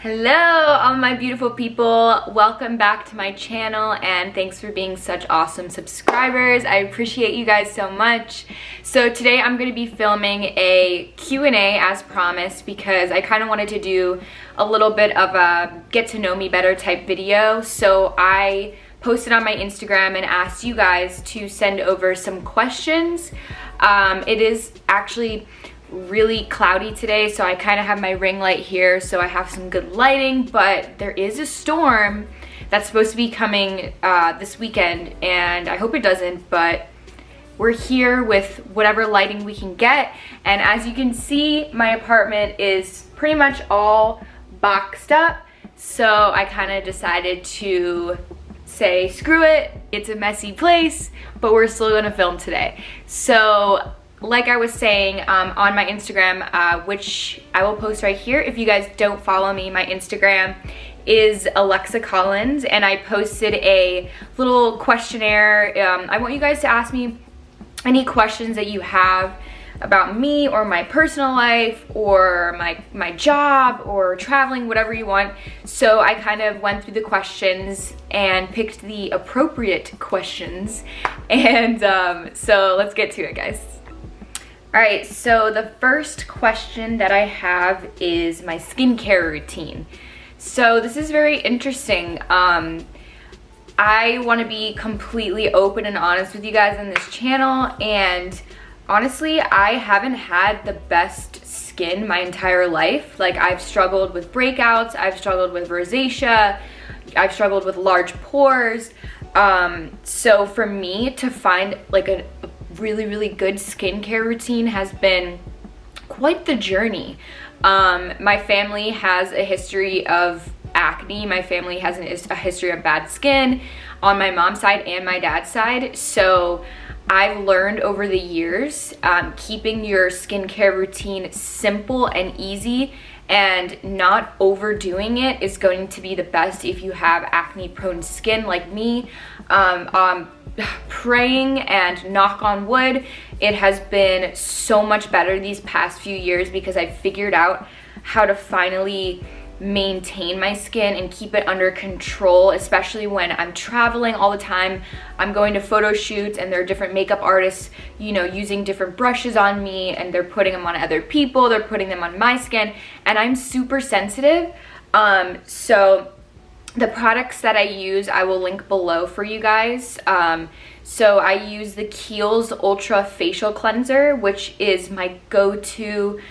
Hello, all my beautiful people. Welcome back to my channel and thanks for being such awesome subscribers. I appreciate you guys so much. So today I'm going to be filming a Q&A as promised because I kind of wanted to do a little bit of a get to know me better type video. So I posted on my Instagram and asked you guys to send over some questions. It is actually really cloudy today, so I kind of have my ring light here so I have some good lighting, but there is a storm that's supposed to be coming this weekend, and I hope it doesn't, but we're here with whatever lighting we can get. And as you can see, my apartment is pretty much all boxed up, so I kind of decided to say screw it, it's a messy place, but we're still gonna film today. So like I was saying on my Instagram, which I will post right here. If you guys don't follow me, my Instagram is Alexa Collins, and I posted a little questionnaire. I want you guys to ask me any questions that you have about me or my personal life or my job or traveling, whatever you want. So I kind of went through the questions and picked the appropriate questions, and so let's get to it, guys. Alright, so the first question that I have is my skincare routine. So this is very interesting. I want to be completely open and honest with you guys on this channel, and honestly, I haven't had the best skin my entire life. Like, I've struggled with breakouts, I've struggled with rosacea, I've struggled with large pores. So for me to find like a really good skincare routine has been quite the journey. My family has a history of acne. My family has a history of bad skin on my mom's side and my dad's side. So I've learned over the years, keeping your skincare routine simple and easy and not overdoing it is going to be the best if you have acne prone skin like me. Praying and knock on wood, it has been so much better these past few years because I've figured out how to finally maintain my skin and keep it under control, especially when I'm traveling all the time. I'm going to photo shoots and there are different makeup artists, you know, using different brushes on me, and they're putting them on other people, they're putting them on my skin, and I'm super sensitive. So the products that I use, I will link below for you guys. So I use the Kiehl's Ultra Facial Cleanser, which is my go-to,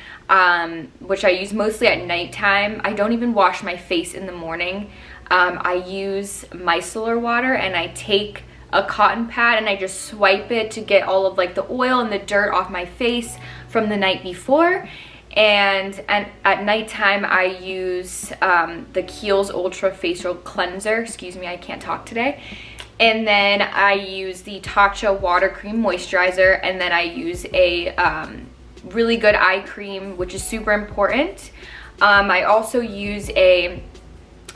which I use mostly at nighttime. I don't even wash my face in the morning. I use micellar water, and I take a cotton pad and I just swipe it to get all of like the oil and the dirt off my face from the night before. And at nighttime, I use the Kiehl's Ultra Facial Cleanser. Excuse me, I can't talk today. And then I use the Tatcha Water Cream Moisturizer, and then I use a really good eye cream, which is super important. I also use a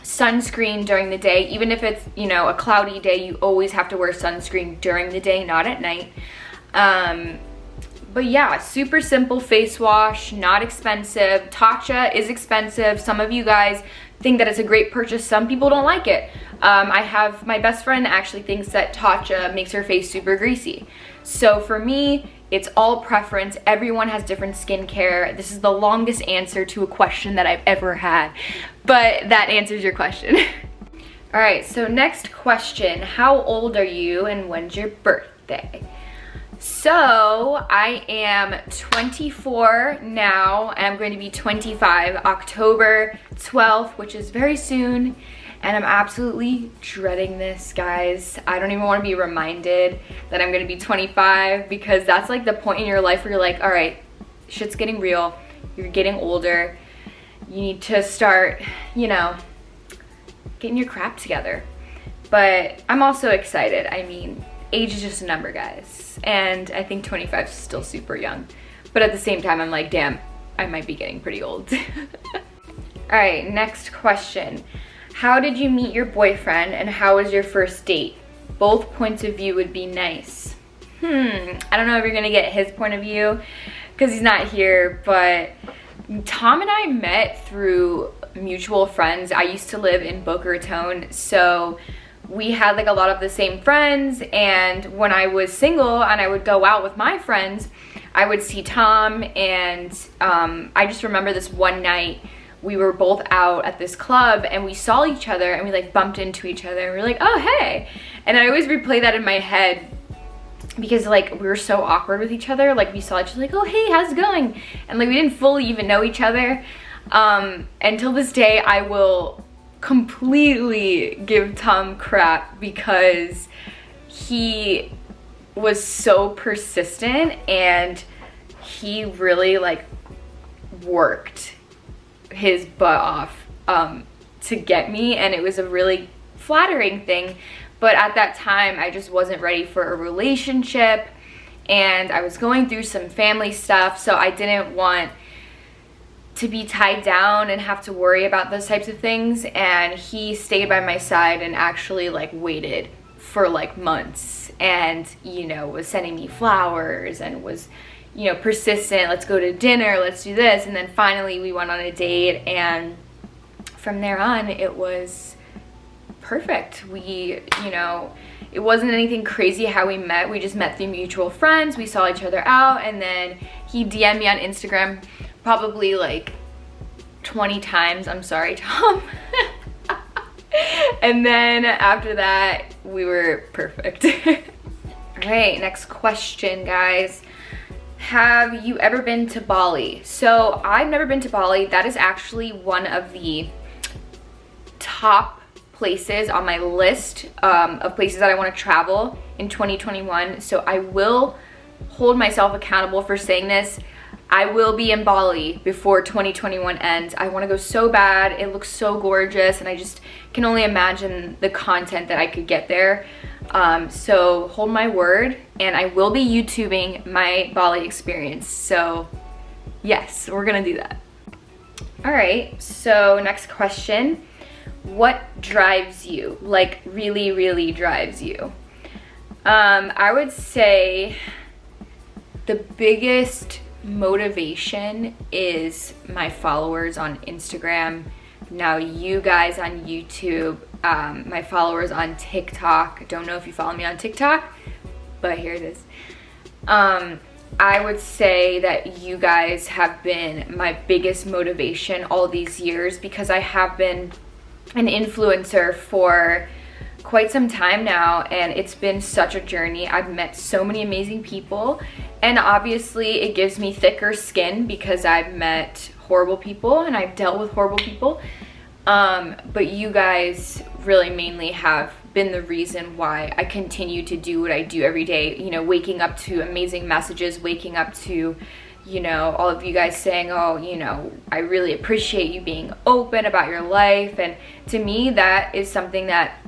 sunscreen during the day. Even if it's, you know, a cloudy day, you always have to wear sunscreen during the day, not at night. But yeah, super simple face wash, not expensive. Tatcha is expensive. Some of you guys think that it's a great purchase. Some people don't like it. I have my best friend actually thinks that Tatcha makes her face super greasy. So for me, it's all preference. Everyone has different skincare. This is the longest answer to a question that I've ever had, but that answers your question. All right, so next question. How old are you and when's your birthday? So I am 24 now, and I'm going to be 25 October 12th, which is very soon, and I'm absolutely dreading this, guys. I don't even want to be reminded that I'm going to be 25, because that's like the point in your life where you're like, all right, shit's getting real, you're getting older, you need to start, you know, getting your crap together. But I'm also excited. I mean, age is just a number, guys, and I think 25 is still super young, but at the same time I'm like, damn, I might be getting pretty old. All right, next question. How did you meet your boyfriend and how was your first date? Both points of view would be nice. I don't know if you're gonna get his point of view because he's not here, but Tom and I met through mutual friends. I used to live in Boca Raton, so we had like a lot of the same friends, and when I was single and I would go out with my friends, I would see Tom, and I just remember this one night we were both out at this club and we saw each other and we like bumped into each other and we were like, oh hey, and I always replay that in my head because like we were so awkward with each other. Like we saw each other like, oh hey, how's it going, and like we didn't fully even know each other. Until this day I will completely give Tom crap because he was so persistent and he really like worked his butt off to get me, and it was a really flattering thing. But at that time I just wasn't ready for a relationship and I was going through some family stuff, so I didn't want to be tied down and have to worry about those types of things. And he stayed by my side and actually like waited for like months, and you know, was sending me flowers and was, you know, persistent. Let's go to dinner, let's do this. And then finally we went on a date, and from there on it was perfect. We, you know, it wasn't anything crazy how we met. We just met through mutual friends. We saw each other out, and then he DM'd me on Instagram probably like 20 times. I'm sorry, Tom. And then after that we were perfect. All right, next question, guys. Have you ever been to Bali? So I've never been to Bali. That is actually one of the top places on my list of places that I want to travel in 2021. So I will hold myself accountable for saying this. I will be in Bali before 2021 ends. I want to go so bad. It looks so gorgeous, and I just can only imagine the content that I could get there. So hold my word, and I will be YouTubing my Bali experience. So yes, we're gonna do that. All right, so next question. What drives you? Like really, really drives you? I would say the biggest motivation is my followers on Instagram, now you guys on YouTube, my followers on TikTok. Don't know if you follow me on TikTok, but here it is. I would say that you guys have been my biggest motivation all these years, because I have been an influencer for quite some time now, and it's been such a journey. I've met so many amazing people, and obviously it gives me thicker skin because I've met horrible people and I've dealt with horrible people, but you guys really mainly have been the reason why I continue to do what I do every day. You know, waking up to amazing messages, waking up to, you know, all of you guys saying, oh, you know, I really appreciate you being open about your life. And to me, that is something that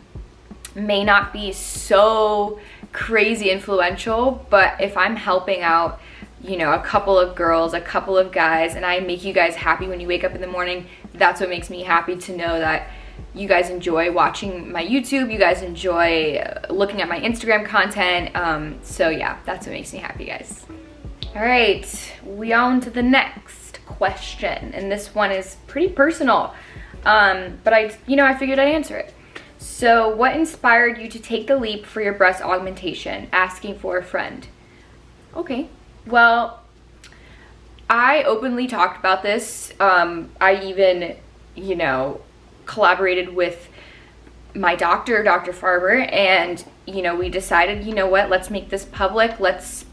may not be so crazy influential, but if I'm helping out, you know, a couple of girls, a couple of guys, and I make you guys happy when you wake up in the morning, that's what makes me happy, to know that you guys enjoy watching my YouTube, you guys enjoy looking at my Instagram content. So yeah, that's what makes me happy, guys. All right, we on to the next question, and this one is pretty personal, but I figured I'd answer it. So what inspired you to take the leap for your breast augmentation? Asking for a friend. Okay, well, I openly talked about this. I even, you know, collaborated with my doctor, Dr. Farber, and, you know, we decided, you know what, let's make this public. Let's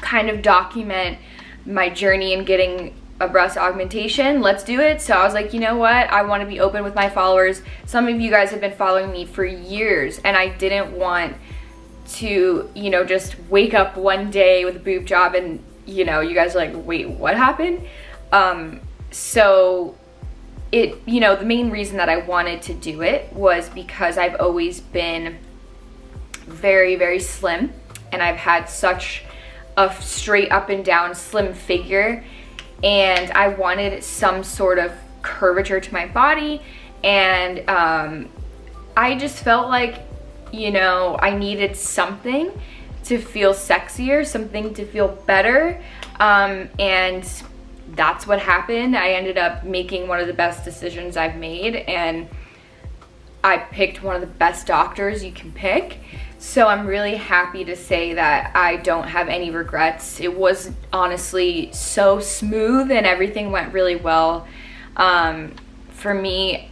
kind of document my journey in getting a breast augmentation. Let's do it. So I was like, you know what, I want to be open with my followers. Some of you guys have been following me for years, and I didn't want to, you know, just wake up one day with a boob job and, you know, you guys are like, wait, what happened? So it, you know, the main reason that I wanted to do it was because I've always been very, very slim, and I've had such a straight up and down slim figure, and I wanted some sort of curvature to my body, and I just felt like, you know, I needed something to feel sexier, something to feel better, and that's what happened. I ended up making one of the best decisions I've made, and I picked one of the best doctors you can pick. So I'm really happy to say that I don't have any regrets. It was honestly so smooth and everything went really well. For me,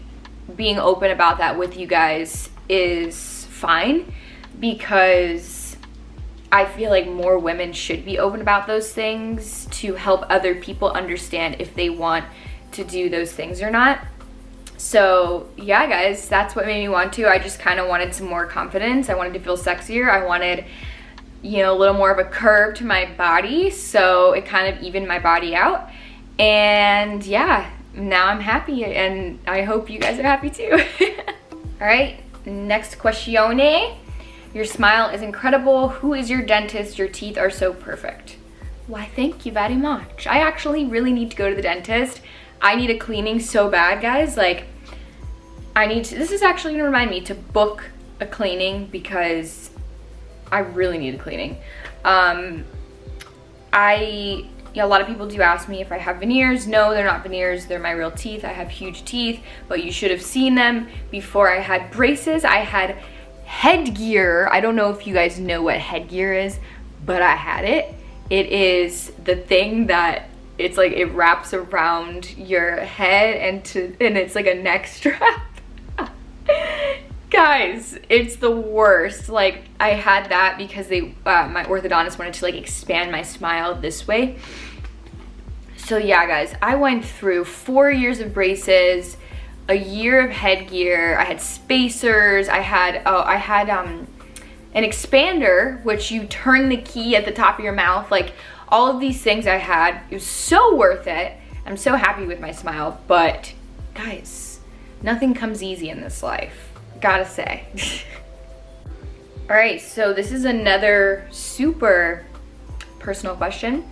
being open about that with you guys is fine, because I feel like more women should be open about those things to help other people understand if they want to do those things or not. So yeah, guys, that's what made me want to. I just kind of wanted some more confidence. I wanted to feel sexier. I wanted, you know, a little more of a curve to my body, so it kind of evened my body out. And yeah, now I'm happy, and I hope you guys are happy too. All right, next questione. Your smile is incredible. Who is your dentist? Your teeth are so perfect. Why, thank you very much. I actually really need to go to the dentist. I need a cleaning so bad, guys. Like, this is actually gonna remind me to book a cleaning, because I really need a cleaning. A lot of people do ask me if I have veneers. No, they're not veneers, they're my real teeth. I have huge teeth, but you should have seen them before I had braces. I had headgear. I don't know if you guys know what headgear is, but I had it. It is the thing that it's like it wraps around your head and it's like a neck strap. Guys, it's the worst. Like, I had that because my orthodontist wanted to like expand my smile this way. So yeah, guys, I went through 4 years of braces, a year of headgear. I had spacers. I had an expander, which you turn the key at the top of your mouth. Like, all of these things I had. It was so worth it. I'm so happy with my smile, but guys, nothing comes easy in this life, gotta say. All right, so this is another super personal question,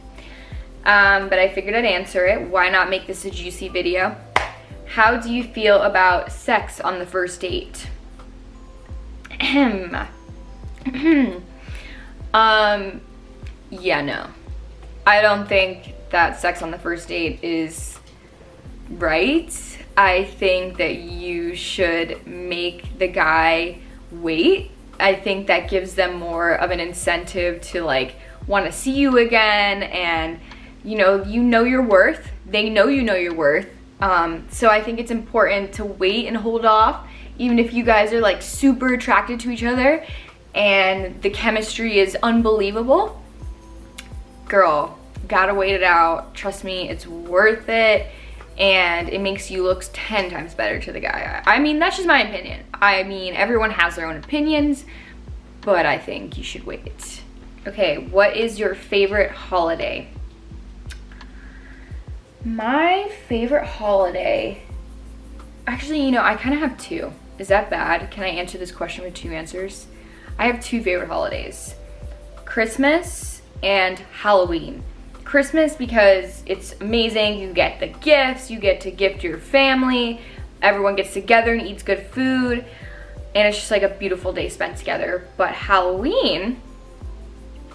but I figured I'd answer it. Why not make this a juicy video? How do you feel about sex on the first date? Yeah, no. I don't think that sex on the first date is right. I think that you should make the guy wait. I think that gives them more of an incentive to like want to see you again, and you know your worth. They know you know your worth. So I think it's important to wait and hold off, even if you guys are like super attracted to each other and the chemistry is unbelievable. Girl, gotta wait it out. Trust me, it's worth it, and it makes you look 10 times better to the guy. I mean, that's just my opinion. I mean, everyone has their own opinions, but I think you should wait. Okay, what is your favorite holiday? My favorite holiday, actually, you know, I kind of have two. Is that bad? Can I answer this question with two answers? I have two favorite holidays: Christmas and Halloween. Christmas because it's amazing. You get the gifts, you get to gift your family, everyone gets together and eats good food, and it's just like a beautiful day spent together. But Halloween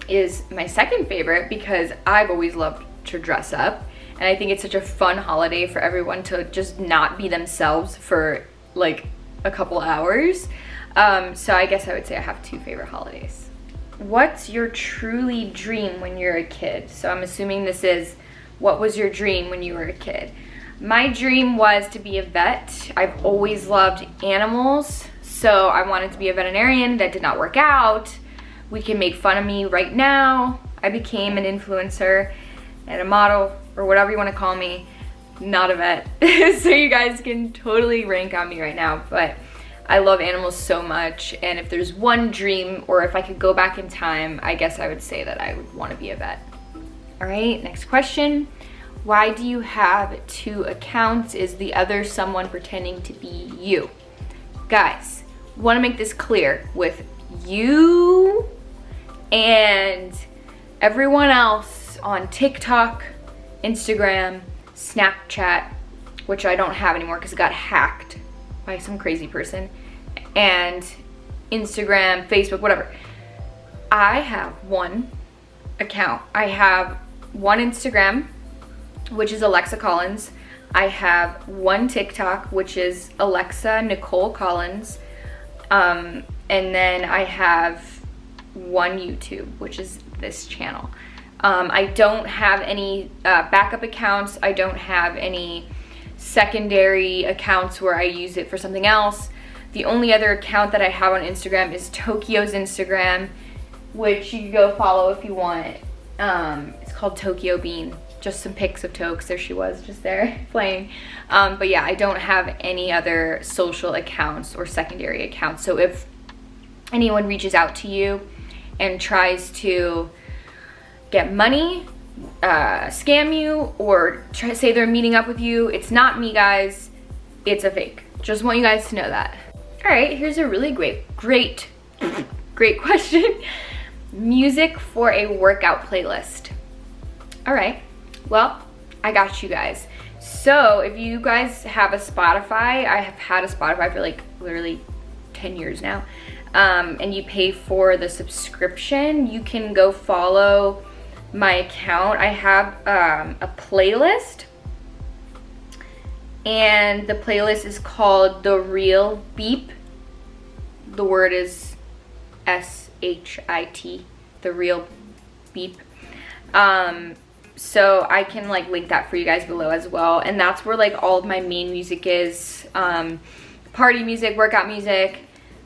is my second favorite because I've always loved to dress up, and I think it's such a fun holiday for everyone to just not be themselves for like a couple hours. So I guess I would say I have two favorite holidays. What's your truly dream when you're a kid? So I'm assuming this is, what was your dream when you were a kid? My dream was to be a vet. I've always loved animals, so I wanted to be a veterinarian. That did not work out. We can make fun of me right now. I became an influencer and a model, or whatever you want to call me, not a vet. So you guys can totally rank on me right now, but I love animals so much, and if there's one dream, or if I could go back in time, I guess I would say that I would want to be a vet. All right, next question. Why do you have 2 accounts? Is the other someone pretending to be you? Guys, want to make this clear with you and everyone else on TikTok, Instagram, Snapchat, which I don't have anymore because it got hacked by some crazy person, and Instagram, Facebook, whatever. I have one account. I have one Instagram, which is Alexa Collins. I have one TikTok, which is Alexa Nicole Collins. And then I have one YouTube, which is this channel. I don't have any backup accounts. I don't have any secondary accounts where I use it for something else. The only other account that I have on Instagram is Tokyo's Instagram, which you can go follow if you want. It's called Tokyo Bean. Just some pics of Tokes. There she was, just there playing. But yeah, I don't have any other social accounts or secondary accounts. So if anyone reaches out to you and tries to get money, scam you, or try to say they're meeting up with you, it's not me, guys. It's a fake. Just want you guys to know that. All right, here's a really great question. Music for a workout playlist. All right, well, I got you guys. So if you guys have a Spotify, I have had a Spotify for like literally 10 years now, and you pay for the subscription, you can go follow my account. I have a playlist, and the playlist is called The Real Beep. The word is S-H-I-T, The Real Beep. So I can like link that for you guys below as well, and that's where like all of my main music is. Party music, workout music,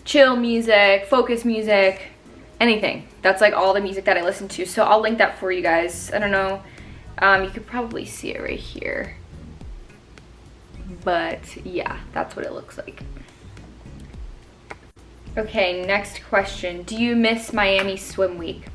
chill music, focus music, anything. That's like all the music that I listen to. So I'll link that for you guys. I don't know, you could probably see it right here, but yeah, that's what it looks like. Okay, next question. Do you miss Miami Swim Week?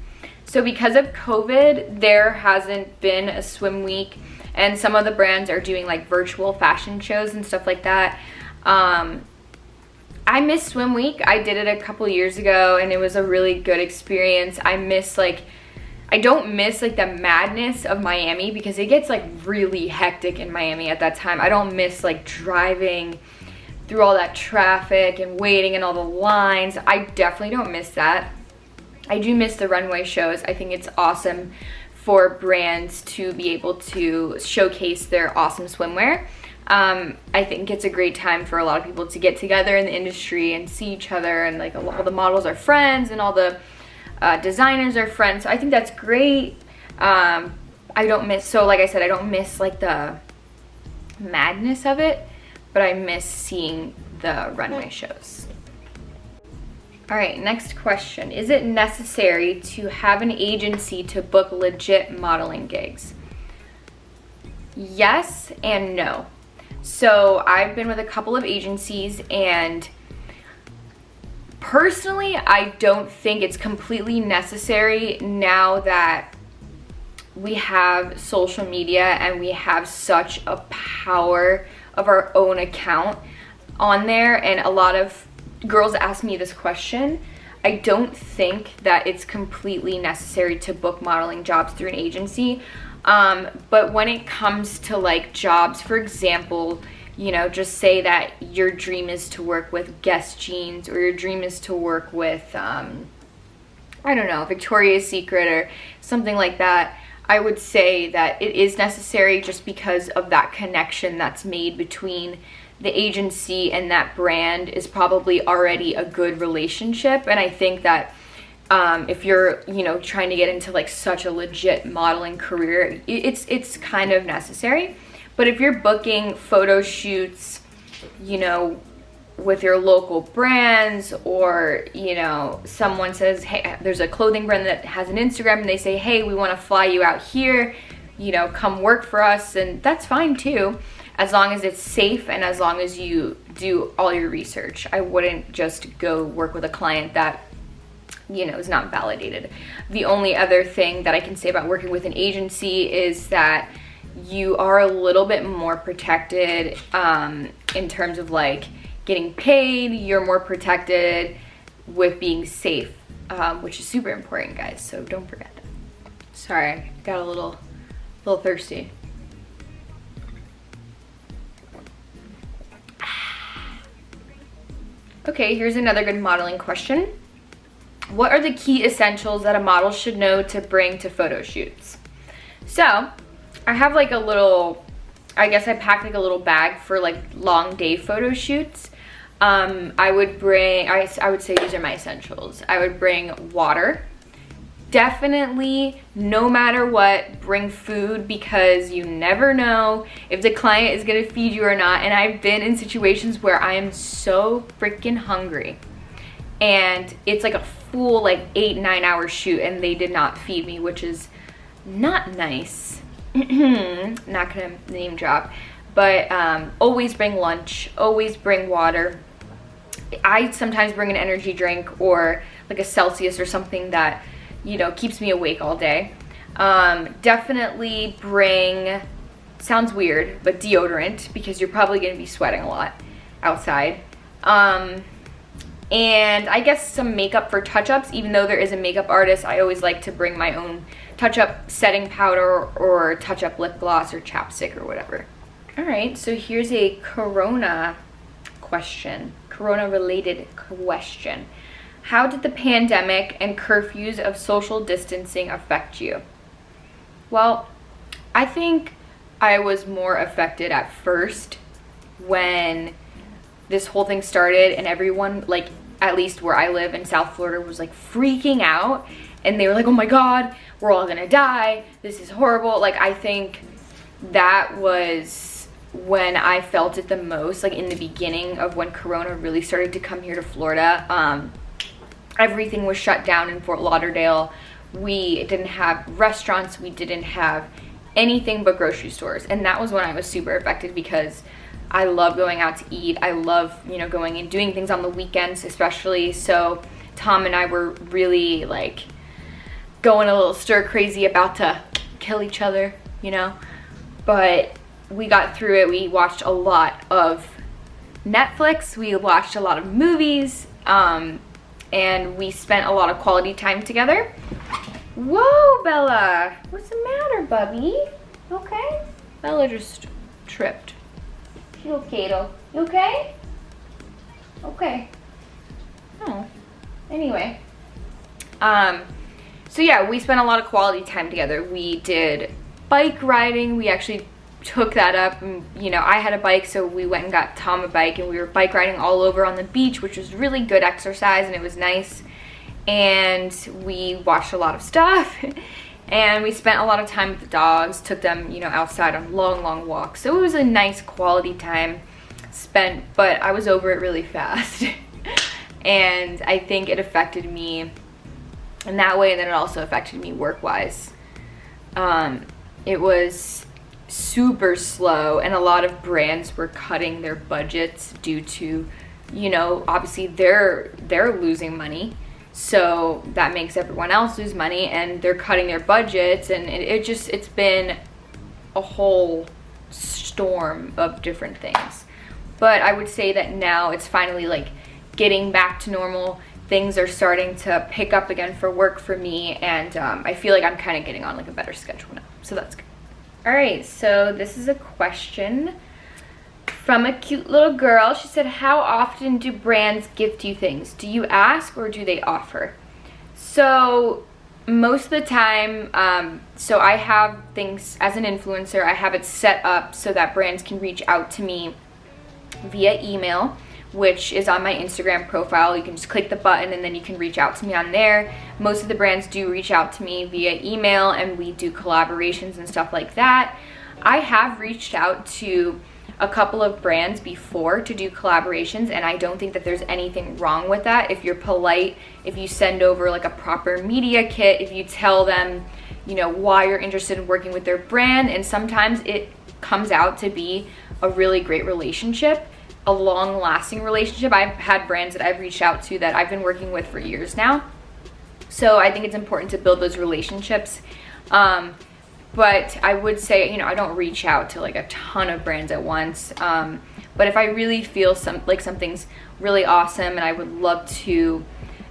So because of COVID, there hasn't been a swim week, and some of the brands are doing like virtual fashion shows and stuff like that. I miss swim week. I did it a couple years ago and it was a really good experience. I don't miss like the madness of Miami, because it gets like really hectic in Miami at that time. I don't miss like driving through all that traffic and waiting and all the lines. I definitely don't miss that. I do miss the runway shows. I think it's awesome for brands to be able to showcase their awesome swimwear. I think it's a great time for a lot of people to get together in the industry and see each other, and like all the models are friends and all the designers are friends. So I think that's great. I don't miss, so like I said, I don't miss like the madness of it, but I miss seeing the runway shows. All right, next question. Is it necessary to have an agency to book legit modeling gigs? Yes and no. So I've been with a couple of agencies, and personally, I don't think it's completely necessary now that we have social media and we have such a power of our own account on there. And a lot of girls ask me this question. I don't think that it's completely necessary to book modeling jobs through an agency. But when it comes to like jobs, for example, you know, just say that your dream is to work with Guess Jeans, or your dream is to work with, I don't know, Victoria's Secret or something like that. I would say that it is necessary, just because of that connection that's made between the agency and that brand is probably already a good relationship. And I think that if you're, you know, trying to get into like such a legit modeling career, it's kind of necessary. But if you're booking photo shoots, you know, with your local brands, or, you know, someone says, hey, there's a clothing brand that has an Instagram and they say, hey, we want to fly you out here, you know, come work for us, and that's fine too, as long as it's safe and as long as you do all your research. I wouldn't just go work with a client that, you know, is not validated. The only other thing that I can say about working with an agency is that you are a little bit more protected in terms of like getting paid. You're more protected with being safe, which is super important, guys, so don't forget that. Sorry, I got a little thirsty. Okay, here's another good modeling question. What are the key essentials that a model should know to bring to photo shoots? So, I have like a little, I guess I packed like a little bag for like long day photo shoots. I would bring, I would say these are my essentials. I would bring water. Definitely, no matter what, bring food, because you never know if the client is gonna feed you or not. And I've been in situations where I am so freaking hungry and it's like a full like 8-9 hour shoot and they did not feed me, which is not nice. Not gonna name drop, but always bring lunch, always bring water. I sometimes bring an energy drink or like a Celsius or something that, you know, keeps me awake all day. Definitely bring, sounds weird, but deodorant, because you're probably gonna be sweating a lot outside. And I guess some makeup for touch-ups. Even though there is a makeup artist, I always like to bring my own touch-up setting powder or touch-up lip gloss or chapstick or whatever. All right, so here's a Corona question, Corona-related question. How did the pandemic and curfews of social distancing affect you? Well, I think I was more affected at first when this whole thing started and everyone, like, at least where I live in South Florida, was like freaking out and they were like, oh my God, we're all gonna die. This is horrible. Like, I think that was when I felt it the most, like in the beginning of when Corona really started to come here to Florida. Everything was shut down in Fort Lauderdale. We didn't have restaurants. We didn't have anything but grocery stores. And that was when I was super affected, because I love going out to eat. I love, you know, going and doing things on the weekends especially. So Tom and I were really like going a little stir crazy, about to kill each other, you know. But we got through it. We watched a lot of Netflix. We watched a lot of movies. And we spent a lot of quality time together. Whoa, Bella. What's the matter, Bubby? Okay? Bella just tripped. She's okay, though. You okay? Okay. Oh. Anyway. So yeah, we spent a lot of quality time together. We did bike riding. We actually took that up, and, you know, I had a bike, so we went and got Tom a bike, and we were bike riding all over on the beach, which was really good exercise, and it was nice. And we watched a lot of stuff and we spent a lot of time with the dogs, took them, you know, outside on long walks. So it was a nice quality time spent, but I was over it really fast. And I think it affected me in that way, and then it also affected me work-wise. It was super slow, and a lot of brands were cutting their budgets due to, you know, obviously they're losing money, so that makes everyone else lose money, and they're cutting their budgets, and it's been a whole storm of different things. But I would say that now it's finally like getting back to normal. Things are starting to pick up again for work for me, and I feel like I'm kind of getting on like a better schedule now, so that's good. All right, so this is a question from a cute little girl. She said, how often do brands gift you things? Do you ask or do they offer? So most of the time, so I have things as an influencer, I have it set up so that brands can reach out to me via email, which is on my Instagram profile. You can just click the button and then you can reach out to me on there. Most of the brands do reach out to me via email, and we do collaborations and stuff like that. I have reached out to a couple of brands before to do collaborations, and I don't think that there's anything wrong with that. If you're polite, if you send over like a proper media kit, if you tell them, you know, why you're interested in working with their brand, and sometimes it comes out to be a really great relationship, a long-lasting relationship. I've had brands that I've reached out to that I've been working with for years now. So I think it's important to build those relationships. But I would say, you know, I don't reach out to like a ton of brands at once. But if I really feel something's really awesome and I would love to,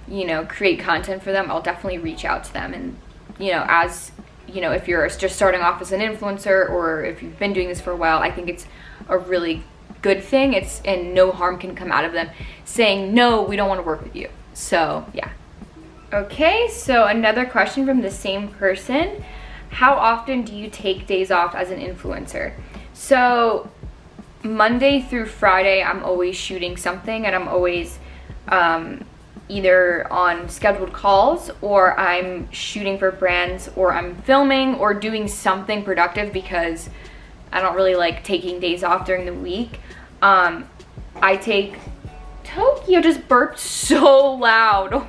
you know, create content for them, I'll definitely reach out to them. And, you know, as, you know, if you're just starting off as an influencer or if you've been doing this for a while, I think it's a really good thing. And no harm can come out of them saying, no, we don't want to work with you. So, yeah. Okay, so another question from the same person. how often do you take days off as an influencer? So Monday through Friday, I'm always shooting something, and I'm always either on scheduled calls, or I'm shooting for brands, or I'm filming or doing something productive, because I don't really like taking days off during the week. I take, Tokyo just burped so loud.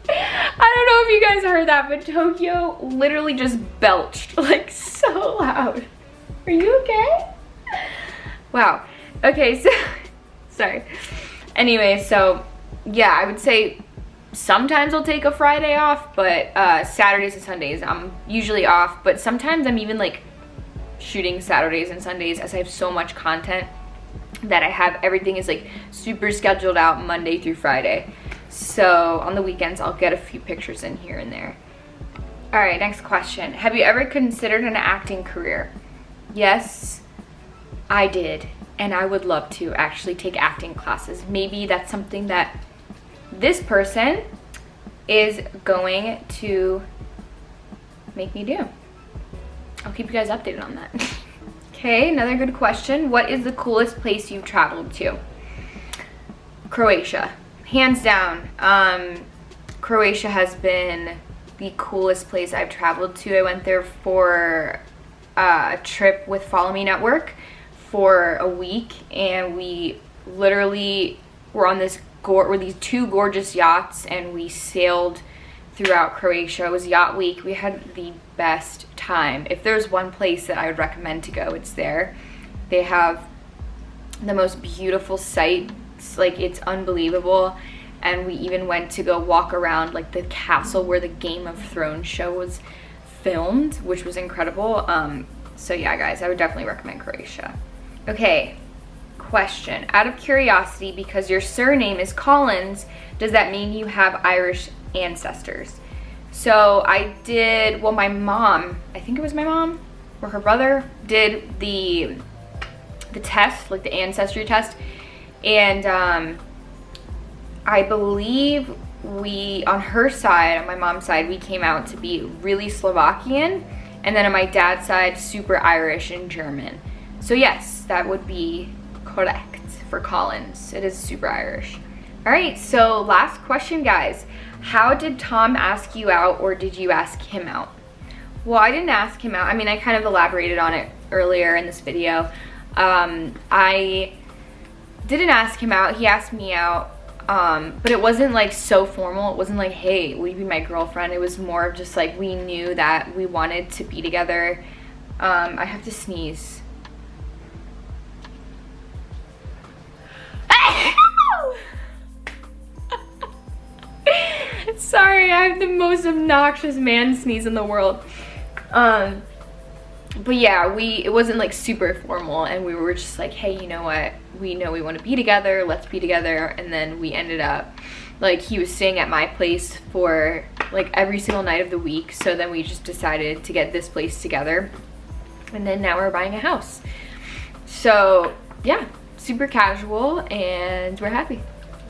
I don't know if you guys heard that, but Tokyo literally just belched, like, so loud. Are you okay? Wow. Okay, so, sorry. Anyway, so, yeah, I would say sometimes I'll take a Friday off, but Saturdays and Sundays I'm usually off, but sometimes I'm even, like, shooting Saturdays and Sundays, as I have so much content that I have, everything is, like, super scheduled out Monday through Friday. So on the weekends, I'll get a few pictures in here and there. All right, next question. Have you ever considered an acting career? Yes, I did. And I would love to actually take acting classes. Maybe that's something that this person is going to make me do. I'll keep you guys updated on that. Okay, another good question. What is the coolest place you've traveled to? Croatia. Hands down, Croatia has been the coolest place I've traveled to. I went there for a trip with Follow Me Network for a week, and we literally were on these two gorgeous yachts, and we sailed throughout Croatia. It was Yacht Week. We had the best time. If there's one place that I would recommend to go, it's there. They have the most beautiful sights. Like, it's unbelievable. And we even went to go walk around, like, the castle where the Game of Thrones show was filmed, which was incredible. So yeah, guys, I would definitely recommend Croatia. Okay, question. Out of curiosity, because your surname is Collins, does that mean you have Irish ancestors? So I did, well, my mom, I think it was my mom or her brother, did the test, like the ancestry test. And I believe on her side, on my mom's side, we came out to be really Slovakian. And then on my dad's side, super Irish and German. So yes, that would be correct for Collins. It is super Irish. All right, so last question, guys. How did Tom ask you out, or did you ask him out? Well, I didn't ask him out. I mean, I kind of elaborated on it earlier in this video. I didn't ask him out. He asked me out, but it wasn't like so formal. It wasn't like, hey, will you be my girlfriend? It was more of just like, we knew that we wanted to be together. I have to sneeze. Sorry, I have the most obnoxious man sneeze in the world. But yeah, it wasn't like super formal, and we were just like, hey, you know what? We know we want to be together, let's be together. And then we ended up, like, he was staying at my place for like every single night of the week. So then we just decided to get this place together. And then now we're buying a house. So yeah, super casual, and we're happy.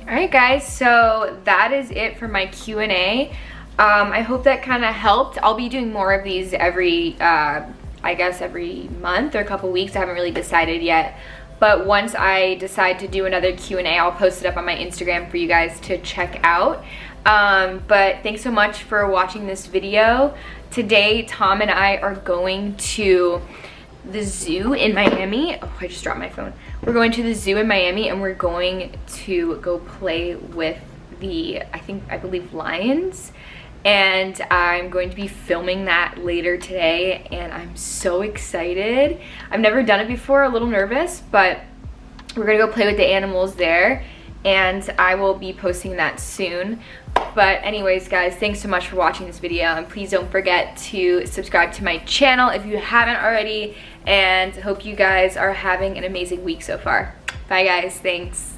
All right, guys, so that is it for my Q&A. I hope that kind of helped. I'll be doing more of these every, I guess every month or a couple weeks. I haven't really decided yet. But once I decide to do another Q&A, I'll post it up on my Instagram for you guys to check out. But thanks so much for watching this video. Today, Tom and I are going to the zoo in Miami. Oh, I just dropped my phone. We're going to the zoo in Miami, and we're going to go play with I believe lions. And I'm going to be filming that later today, and I'm so excited. I've never done it before, a little nervous, but we're gonna go play with the animals there, and I will be posting that soon. But anyways, guys, thanks so much for watching this video, and please don't forget to subscribe to my channel if you haven't already, and hope you guys are having an amazing week so far. Bye, guys. Thanks.